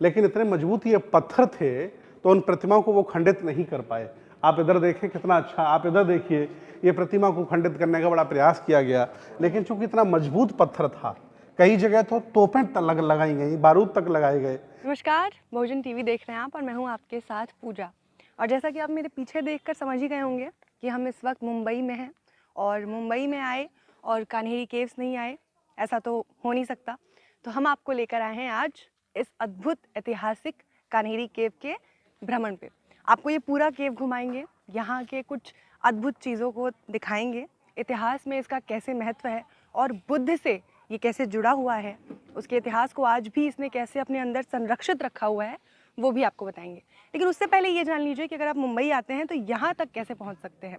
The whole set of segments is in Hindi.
लेकिन इतने मजबूत ये पत्थर थे तो उन प्रतिमाओं को वो खंडित नहीं कर पाए। आप इधर देखें कितना अच्छा, आप इधर देखिए, ये प्रतिमा को खंडित करने का बड़ा प्रयास किया गया, लेकिन चूंकि इतना मजबूत पत्थर था, कई जगह तो तोपें लगाई गई, बारूद तक लगाए गए। नमस्कार, बहुजन टीवी देख रहे हैं आप और मैं हूं आपके साथ पूजा। और जैसा कि आप मेरे पीछे देखकर समझ ही गए होंगे कि हम इस वक्त मुंबई में हैं और मुंबई में आए और कान्हेरी केव्स नहीं आए, ऐसा तो हो नहीं सकता। तो हम आपको लेकर आए हैं आज इस अद्भुत ऐतिहासिक कान्हेरी केव के भ्रमण पे। आपको ये पूरा केव घुमाएंगे, यहाँ के कुछ अद्भुत चीज़ों को दिखाएंगे, इतिहास में इसका कैसे महत्व है और बुद्ध से ये कैसे जुड़ा हुआ है, उसके इतिहास को आज भी इसने कैसे अपने अंदर संरक्षित रखा हुआ है, वो भी आपको बताएंगे। लेकिन उससे पहले ये जान लीजिए कि अगर आप मुंबई आते हैं तो यहाँ तक कैसे पहुँच सकते हैं।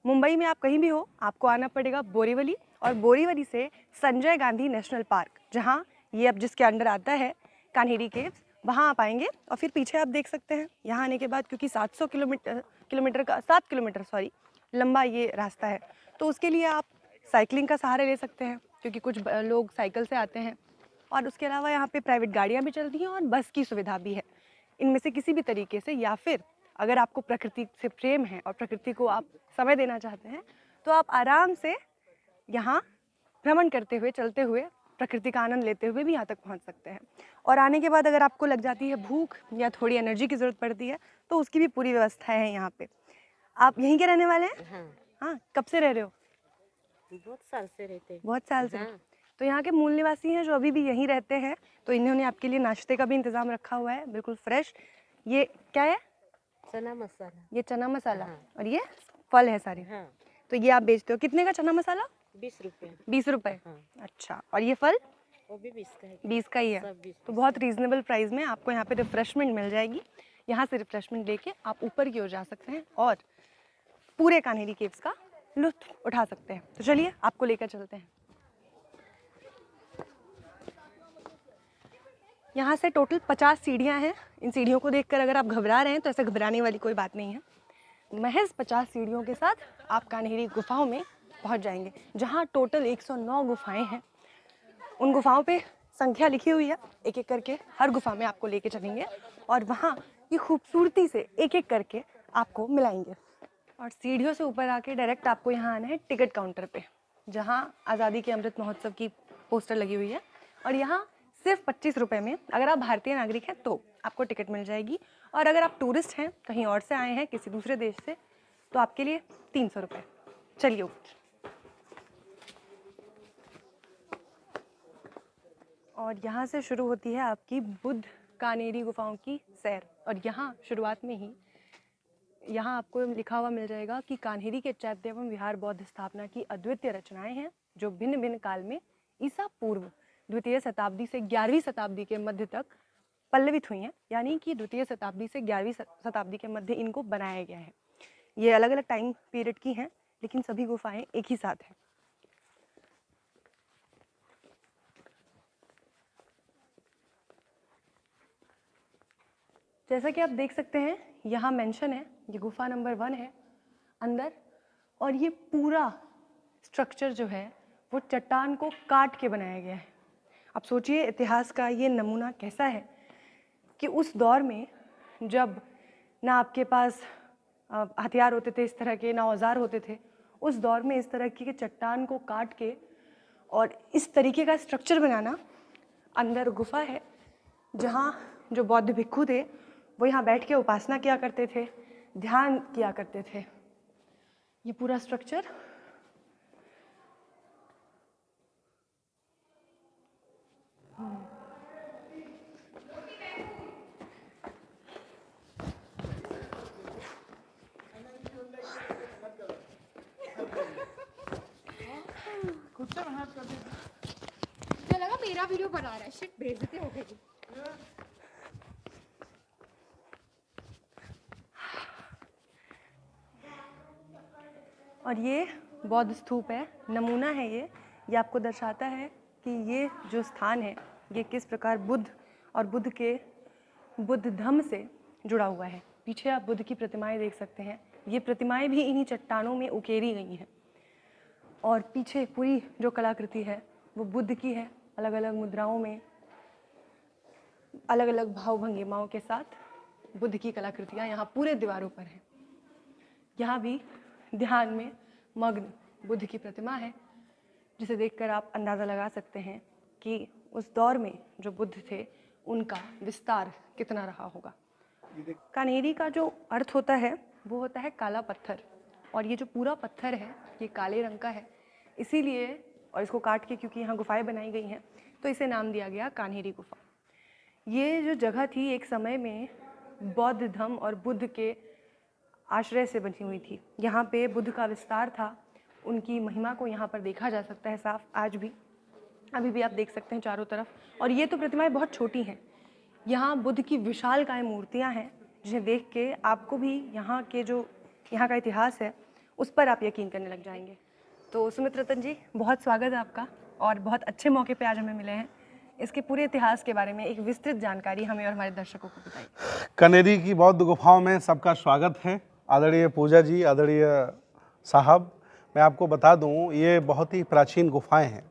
मुंबई में आप कहीं भी हो, आपको आना पड़ेगा बोरीवली, और बोरीवली से संजय गांधी नेशनल पार्क, जहाँ ये अब जिसके अंडर आता है कान्हेरी केव्स, वहाँ आप आएंगे। और फिर पीछे आप देख सकते हैं, यहाँ आने के बाद क्योंकि 7 किलोमीटर लंबा ये रास्ता है, तो उसके लिए आप साइकिलिंग का सहारा ले सकते हैं, क्योंकि कुछ लोग साइकिल से आते हैं। और उसके अलावा यहाँ पे प्राइवेट गाड़ियाँ भी चलती हैं और बस की सुविधा भी है। इनमें से किसी भी तरीके से, या फिर अगर आपको प्रकृति से प्रेम है और प्रकृति को आप समय देना चाहते हैं, तो आप आराम से यहाँ भ्रमण करते हुए, चलते हुए, प्रकृति का आनंद लेते हुए भी यहाँ तक पहुँच सकते हैं। और आने के बाद अगर आपको लग जाती है भूख या थोड़ी एनर्जी की ज़रूरत पड़ती है, तो उसकी भी पूरी व्यवस्था है यहाँ पे। आप यहीं के रहने वाले हैं? हाँ, हाँ, कब से रह रहे हो? बहुत साल से रहते हैं। बहुत साल से। हाँ। तो यहाँ के मूल निवासी हैं जो अभी भी यहीं रहते हैं, तो इन्होंने आपके लिए नाश्ते का भी इंतज़ाम रखा हुआ है, बिल्कुल फ्रेश। ये क्या है? चना मसाला। ये चना मसाला। हाँ। और ये फल है सारे। हाँ, तो ये आप बेचते हो, कितने का चना मसाला? 20 रुपये। 20 रुपये। हाँ, अच्छा, और ये फल? वो भी 20 का है। 20 का ही है। सब 20। तो बहुत रीज़नेबल प्राइस में आपको यहाँ पे रिफ़्रेशमेंट मिल जाएगी। यहाँ से रिफ़्रेशमेंट लेके आप ऊपर की ओर जा सकते हैं और पूरे कान्हेरी केव्स का लुत्फ़ उठा सकते हैं। तो चलिए आपको लेकर चलते हैं। यहाँ से टोटल 50 सीढ़ियाँ हैं। इन सीढ़ियों को देखकर अगर आप घबरा रहे हैं तो ऐसे घबराने वाली कोई बात नहीं है। महज 50 सीढ़ियों के साथ आप कान्हेरी गुफाओं में पहुँच जाएंगे, जहाँ टोटल 109 गुफाएं हैं। उन गुफाओं पे संख्या लिखी हुई है, एक एक करके हर गुफा में आपको लेके चलेंगे और वहाँ ये खूबसूरती से एक एक करके आपको मिलाएंगे। और सीढ़ियों से ऊपर आके डायरेक्ट आपको यहाँ आना है टिकट काउंटर पे, जहाँ आज़ादी के अमृत महोत्सव की पोस्टर लगी हुई है। और यहाँ सिर्फ 25 रुपये में, अगर आप भारतीय नागरिक हैं तो आपको टिकट मिल जाएगी, और अगर आप टूरिस्ट हैं, कहीं और से आए हैं किसी दूसरे देश से, तो आपके लिए 300 रुपये। चलिए ऊपर। और यहाँ से शुरू होती है आपकी बुद्ध कान्हेरी गुफाओं की सैर। और यहाँ शुरुआत में ही यहाँ आपको लिखा हुआ मिल जाएगा कि कान्हेरी के चैत्य एवं विहार बौद्ध स्थापना की अद्वितीय रचनाएं हैं, जो भिन्न भिन्न काल में ईसा पूर्व 2वीं शताब्दी से 11वीं शताब्दी के मध्य तक पल्लवित हुई हैं। यानी कि 2वीं शताब्दी से 11वीं शताब्दी के मध्य इनको बनाया गया है। ये अलग अलग टाइम पीरियड की हैं, लेकिन सभी गुफाएं एक ही साथ हैं। जैसा कि आप देख सकते हैं, यहाँ मेंशन है, ये गुफा नंबर 1 है अंदर। और ये पूरा स्ट्रक्चर जो है वो चट्टान को काट के बनाया गया है। आप सोचिए इतिहास का ये नमूना कैसा है कि उस दौर में जब ना आपके पास हथियार होते थे इस तरह के, ना औजार होते थे, उस दौर में इस तरह की चट्टान को काट के और इस तरीके का स्ट्रक्चर बनाना। अंदर गुफा है जहाँ जो बौद्ध भिक्खु थे वो यहाँ बैठ के उपासना किया करते थे, ध्यान किया करते थे। ये पूरा स्ट्रक्चर मुझे लगा मेरा वीडियो बना रहा है। शिट, बेइज्जती हो गई। और ये बौद्ध स्तूप है, नमूना है ये आपको दर्शाता है कि ये जो स्थान है ये किस प्रकार बुद्ध और बुद्ध के बुद्ध धम्म से जुड़ा हुआ है। पीछे आप बुद्ध की प्रतिमाएं देख सकते हैं, ये प्रतिमाएं भी इन्हीं चट्टानों में उकेरी गई हैं। और पीछे पूरी जो कलाकृति है वो बुद्ध की है, अलग अलग मुद्राओं में अलग अलग भाव भंगिमाओं के साथ बुद्ध की कलाकृतियाँ यहाँ पूरे दीवारों पर हैं। यहाँ भी ध्यान में मग्न बुद्ध की प्रतिमा है, जिसे देखकर आप अंदाज़ा लगा सकते हैं कि उस दौर में जो बुद्ध थे उनका विस्तार कितना रहा होगा। कान्हेरी का जो अर्थ होता है वो होता है काला पत्थर, और ये जो पूरा पत्थर है ये काले रंग का है, इसीलिए, और इसको काट के क्योंकि यहाँ गुफाएं बनाई गई हैं तो इसे नाम दिया गया कान्हेरी गुफा। ये जो जगह थी एक समय में बौद्ध धर्म और बुद्ध के आश्रय से बनी हुई थी। यहाँ पे बुद्ध का विस्तार था, उनकी महिमा को यहाँ पर देखा जा सकता है साफ आज भी, अभी भी आप देख सकते हैं चारों तरफ। और ये तो प्रतिमाएं बहुत छोटी हैं, यहाँ बुद्ध की विशालकाय मूर्तियाँ हैं जिन्हें देख के आपको भी यहाँ के जो यहाँ का इतिहास है उस पर आप यकीन करने लग जाएंगे। तो सुमित रतन जी, बहुत स्वागत है आपका, और बहुत अच्छे मौके पे आज हमें मिले हैं। इसके पूरे इतिहास के बारे में एक विस्तृत जानकारी हमें और हमारे दर्शकों को बताइए। कनेरी की बौद्ध गुफाओं में सबका स्वागत है। आदरणीय पूजा जी, आदरणीय साहब, मैं आपको बता दूं ये बहुत ही प्राचीन गुफाएं हैं।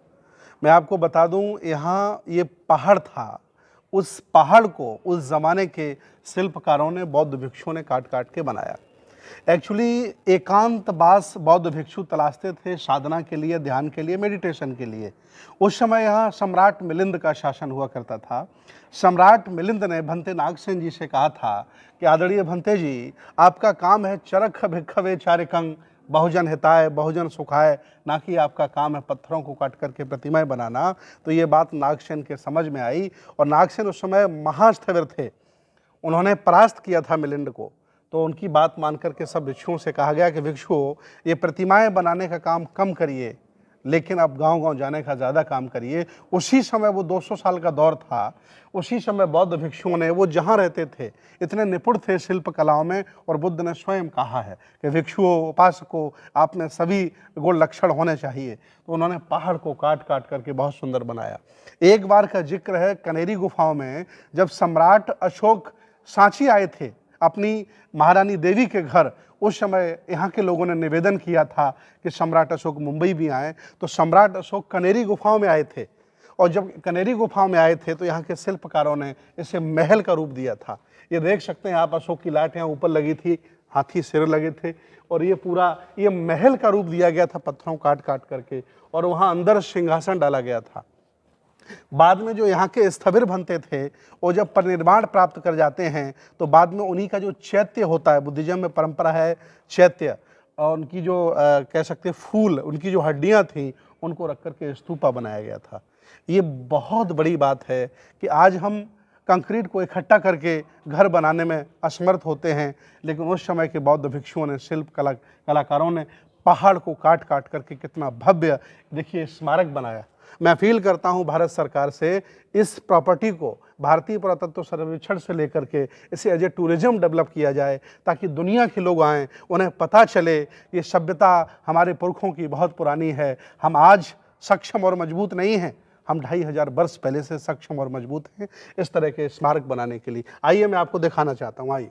मैं आपको बता दूं यहाँ ये पहाड़ था, उस पहाड़ को उस ज़माने के शिल्पकारों ने, बौद्ध भिक्षुओं ने काट काट के बनाया। एक्चुअली एकांतवास बौद्ध भिक्षु तलाशते थे साधना के लिए, ध्यान के लिए, मेडिटेशन के लिए। उस समय यहाँ सम्राट मिलिंद का शासन हुआ करता था। सम्राट मिलिंद ने भंते नागसेन जी से कहा था कि आदरणीय भंते जी, आपका काम है चरख भिक्षवे चारिकंग, बहुजन हिताय बहुजन सुखाय, ना कि आपका काम है पत्थरों को काट करके प्रतिमाएं बनाना। तो ये बात नागसेन के समझ में आई, और नागसेन उस समय महास्थविर थे, उन्होंने परास्त किया था मिलिंद को। तो उनकी बात मान करके सब भिक्षुओं से कहा गया कि भिक्षुओं, ये प्रतिमाएं बनाने का काम कम करिए, लेकिन अब गांव-गांव जाने का ज़्यादा काम करिए। उसी समय वो 200 साल का दौर था, उसी समय बौद्ध भिक्षुओं ने, वो जहाँ रहते थे इतने निपुण थे शिल्प कलाओं में, और बुद्ध ने स्वयं कहा है कि भिक्षुओं, उपासकों, आप में सभी गुण लक्षण होने चाहिए। तो उन्होंने पहाड़ को काट काट करके बहुत सुंदर बनाया। एक बार का जिक्र है कनेरी गुफाओं में, जब सम्राट अशोक सांची आए थे अपनी महारानी देवी के घर, उस समय यहाँ के लोगों ने निवेदन किया था कि सम्राट अशोक मुंबई भी आए। तो सम्राट अशोक कनेरी गुफाओं में आए थे, और जब कनेरी गुफाओं में आए थे तो यहाँ के शिल्पकारों ने इसे महल का रूप दिया था। ये देख सकते हैं आप, अशोक की लाट यहाँ ऊपर लगी थी, हाथी सिर लगे थे, और ये पूरा ये महल का रूप दिया गया था पत्थरों काट काट करके, और वहाँ अंदर सिंहासन डाला गया था। बाद में जो यहाँ के स्थविर बनते थे वो जब परिनिर्वाण प्राप्त कर जाते हैं तो बाद में उन्हीं का जो चैत्य होता है, बुद्धिज्म में परंपरा है चैत्य, और उनकी जो कह सकते फूल, उनकी जो हड्डियाँ थीं उनको रख करके स्तूपा बनाया गया था। ये बहुत बड़ी बात है कि आज हम कंक्रीट को इकट्ठा करके घर बनाने में असमर्थ होते हैं, लेकिन उस समय के बौद्ध भिक्षुओं ने, शिल्प कलाकारों ने पहाड़ को काट काट करके कितना भव्य, देखिए, स्मारक बनाया। मैं अपील करता हूं भारत सरकार से, इस प्रॉपर्टी को भारतीय पुरातत्व सर्वेक्षण से लेकर के इसे एज ए टूरिज्म डेवलप किया जाए, ताकि दुनिया के लोग आएँ, उन्हें पता चले ये सभ्यता हमारे पुरखों की बहुत पुरानी है। हम आज सक्षम और मजबूत नहीं हैं, हम 2500 वर्ष पहले से सक्षम और मजबूत हैं इस तरह के स्मारक बनाने के लिए। आइए मैं आपको दिखाना चाहता हूँ, आइए।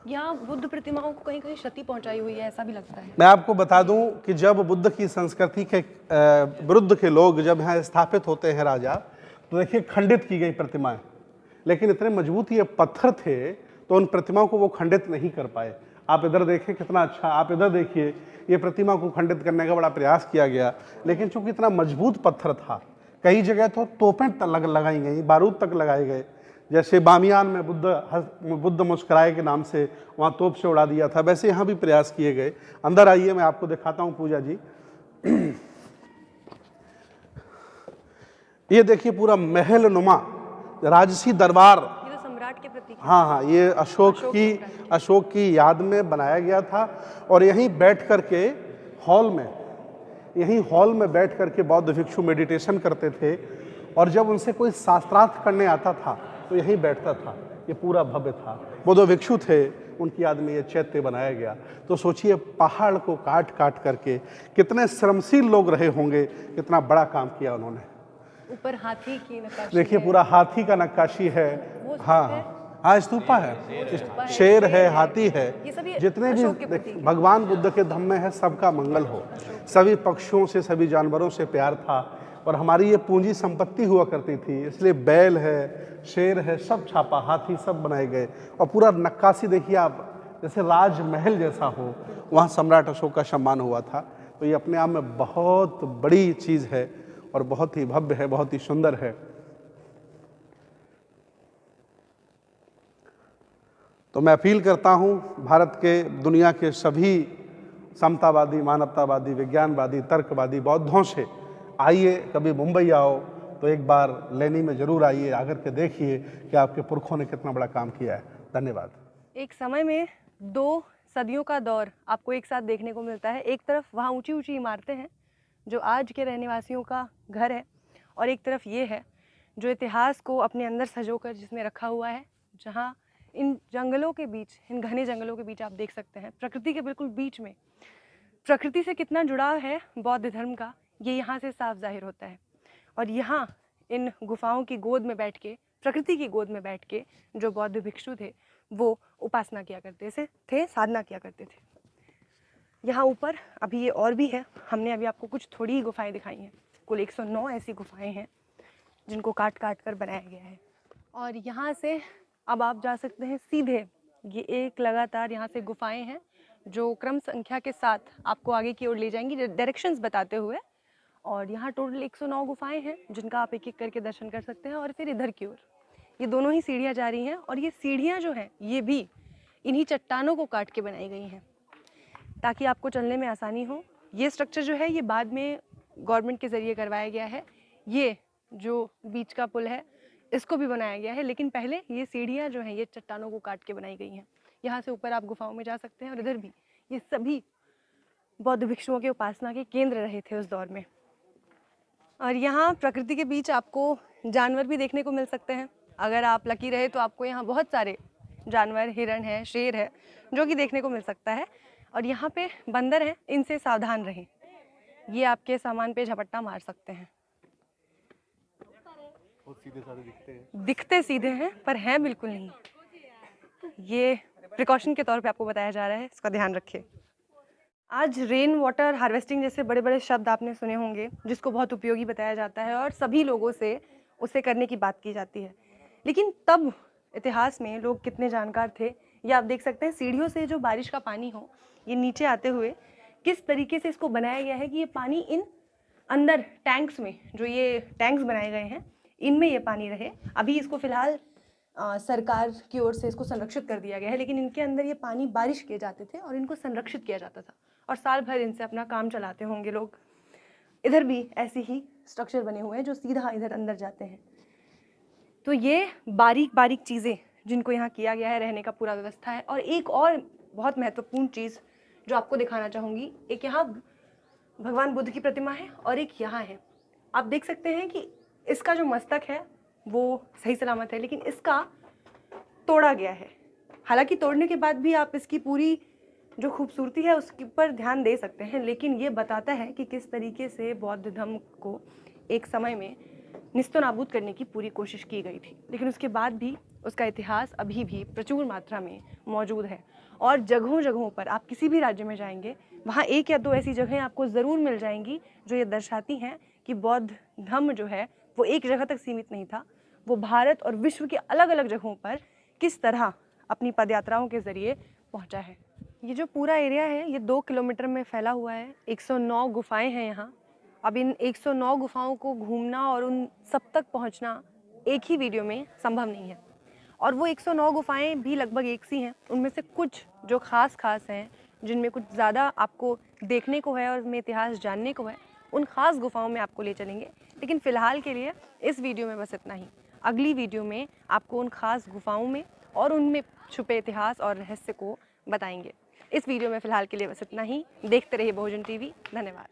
यहाँ बुद्ध प्रतिमाओं को कहीं कहीं क्षति पहुंचाई हुई है, ऐसा भी लगता है। मैं आपको बता दूं कि जब बुद्ध की संस्कृति के विरुद्ध के लोग जब यहाँ स्थापित होते हैं राजा, तो देखिए खंडित की गई प्रतिमाएं, लेकिन इतने मजबूत ये पत्थर थे तो उन प्रतिमाओं को वो खंडित नहीं कर पाए। आप इधर देखें कितना अच्छा, आप इधर देखिए, ये प्रतिमा को खंडित करने का बड़ा प्रयास किया गया, लेकिन चूंकि इतना मजबूत पत्थर था, कई जगह तो तोपें लगाई गई, बारूद तक लगाए गए। जैसे बामियान में बुद्ध मुस्कुराए के नाम से वहाँ तोप से उड़ा दिया था, वैसे यहाँ भी प्रयास किए गए। अंदर आइए, मैं आपको दिखाता हूँ पूजा जी। ये देखिए पूरा महल नुमा राजसी दरबार, ये तो सम्राट के प्रतीक है। हाँ, ये अशोक की याद में बनाया गया था। और यहीं बैठ करके हॉल में बैठ करके बौद्ध भिक्षु मेडिटेशन करते थे, और जब उनसे कोई शास्त्रार्थ करने आता था तो यहीं बैठता था। ये पूरा भव्य था, बौद्ध भिक्षु थे, उनकी याद में ये चैत्य बनाया गया। तो सोचिए पहाड़ को काट काट करके कितने श्रमशील लोग रहे होंगे, कितना बड़ा काम किया उन्होंने। ऊपर हाथी की नक्काशी देखिए पूरा हाथी का नक्काशी है। हाँ, स्तूपा है, शेर है, हाथी है, जितने भी भगवान बुद्ध के धम्म में है, सबका मंगल हो। सभी पक्षियों से, सभी जानवरों से प्यार था। और हमारी ये पूंजी संपत्ति हुआ करती थी, इसलिए बैल है, शेर है, सब छापा, हाथी सब बनाए गए। और पूरा नक्काशी देखिए आप, जैसे राजमहल जैसा हो, वहाँ सम्राट अशोक का सम्मान हुआ था। तो ये अपने आप में बहुत बड़ी चीज़ है और बहुत ही भव्य है, बहुत ही सुंदर है। तो मैं अपील करता हूँ भारत के, दुनिया के सभी समतावादी, मानवतावादी, विज्ञानवादी, तर्कवादी बौद्धों से, आइए कभी मुंबई आओ तो एक बार लेनी में ज़रूर आइए, आकर के देखिए कि आपके पुरखों ने कितना बड़ा काम किया है। धन्यवाद। एक समय में 2 सदियों का दौर आपको एक साथ देखने को मिलता है। एक तरफ वहाँ ऊंची ऊंची इमारतें हैं जो आज के रहनेवासियों का घर है, और एक तरफ ये है जो इतिहास को अपने अंदर संजोकर जिसमें रखा हुआ है, जहाँ इन जंगलों के बीच, इन घने जंगलों के बीच आप देख सकते हैं प्रकृति के बिल्कुल बीच में, प्रकृति से कितना जुड़ाव है बौद्ध धर्म का, ये यहाँ से साफ जाहिर होता है। और यहाँ इन गुफाओं की गोद में बैठ के, प्रकृति की गोद में बैठ के जो बौद्ध भिक्षु थे वो उपासना किया करते थे, साधना किया करते थे। यहाँ ऊपर अभी ये और भी है, हमने अभी आपको कुछ थोड़ी ही गुफाएं दिखाई हैं, कुल 109 ऐसी गुफाएं हैं जिनको काट काट कर बनाया गया है। और यहाँ से अब आप जा सकते हैं सीधे, ये एक लगातार यहाँ से गुफाएं हैं जो क्रम संख्या के साथ आपको आगे की ओर ले जाएंगी डायरेक्शंस बताते हुए। और यहाँ टोटल 109 गुफाएं हैं जिनका आप एक एक करके दर्शन कर सकते हैं। और फिर इधर की ओर ये दोनों ही सीढ़ियाँ जा रही हैं, और ये सीढ़ियाँ जो हैं ये भी इन्हीं चट्टानों को काट के बनाई गई हैं ताकि आपको चलने में आसानी हो। ये स्ट्रक्चर जो है ये बाद में गवर्नमेंट के ज़रिए करवाया गया है। ये जो बीच का पुल है इसको भी बनाया गया है, लेकिन पहले ये सीढ़ियाँ जो हैं ये चट्टानों को काट के बनाई गई हैं। यहाँ से ऊपर आप गुफाओं में जा सकते हैं। और इधर भी ये सभी बौद्ध भिक्षुओं के उपासना के केंद्र रहे थे उस दौर में। और यहाँ प्रकृति के बीच आपको जानवर भी देखने को मिल सकते हैं। अगर आप लकी रहे तो आपको यहाँ बहुत सारे जानवर, हिरण है, शेर है, जो कि देखने को मिल सकता है। और यहाँ पे बंदर हैं, इनसे सावधान रहें, ये आपके सामान पे झपट्टा मार सकते हैं। बहुत सीधे साधे दिखते हैं, दिखते सीधे हैं पर हैं बिल्कुल नहीं। ये प्रिकॉशन के तौर पे आपको बताया जा रहा है, इसका ध्यान रखिए। आज रेन वाटर हार्वेस्टिंग जैसे बड़े बड़े शब्द आपने सुने होंगे जिसको बहुत उपयोगी बताया जाता है और सभी लोगों से उसे करने की बात की जाती है। लेकिन तब इतिहास में लोग कितने जानकार थे, ये आप देख सकते हैं। सीढ़ियों से जो बारिश का पानी हो ये नीचे आते हुए किस तरीके से इसको बनाया गया है कि ये पानी इन अंदर टैंक्स में, जो ये टैंक्स बनाए गए हैं इनमें ये पानी रहे। अभी इसको फ़िलहाल सरकार की ओर से इसको संरक्षित कर दिया गया है, लेकिन इनके अंदर ये पानी बारिश किए जाते थे और इनको संरक्षित किया जाता था और साल भर इनसे अपना काम चलाते होंगे लोग। इधर भी ऐसे ही स्ट्रक्चर बने हुए हैं जो सीधा इधर अंदर जाते हैं। तो ये बारीक बारीक चीज़ें जिनको यहाँ किया गया है, रहने का पूरा व्यवस्था है। और एक और बहुत महत्वपूर्ण चीज़ जो आपको दिखाना चाहूँगी, एक यहाँ भगवान बुद्ध की प्रतिमा है और एक यहाँ है। आप देख सकते हैं कि इसका जो मस्तक है वो सही सलामत है, लेकिन इसका तोड़ा गया है। हालांकि तोड़ने के बाद भी आप इसकी पूरी जो खूबसूरती है उसके पर ध्यान दे सकते हैं, लेकिन ये बताता है कि किस तरीके से बौद्ध धर्म को एक समय में निस्तो नाबूद करने की पूरी कोशिश की गई थी, लेकिन उसके बाद भी उसका इतिहास अभी भी प्रचुर मात्रा में मौजूद है। और जगहों जगहों पर आप किसी भी राज्य में जाएंगे, वहाँ 1 या 2 ऐसी जगहें आपको ज़रूर मिल जाएंगी जो ये दर्शाती हैं कि बौद्ध धर्म जो है वो एक जगह तक सीमित नहीं था, वो भारत और विश्व के अलग अलग जगहों पर किस तरह अपनी पदयात्राओं के ज़रिए पहुँचा है। ये जो पूरा एरिया है ये 2 किलोमीटर में फैला हुआ है। 109 गुफाएँ हैं यहाँ। अब इन 109 गुफाओं को घूमना और उन सब तक पहुँचना एक ही वीडियो में संभव नहीं है। और वो 109 गुफाएँ भी लगभग एक सी हैं। उनमें से कुछ जो ख़ास हैं, जिनमें कुछ ज़्यादा आपको देखने को है और उनमें इतिहास जानने को है, उन ख़ास गुफाओं में आपको ले चलेंगे। लेकिन फ़िलहाल के लिए इस वीडियो में बस इतना ही। अगली वीडियो में आपको उन ख़ास गुफाओं में और उनमें छुपे इतिहास और रहस्य को बताएंगे। इस वीडियो में फ़िलहाल के लिए बस इतना ही। देखते रहिए बहुजन टीवी। धन्यवाद।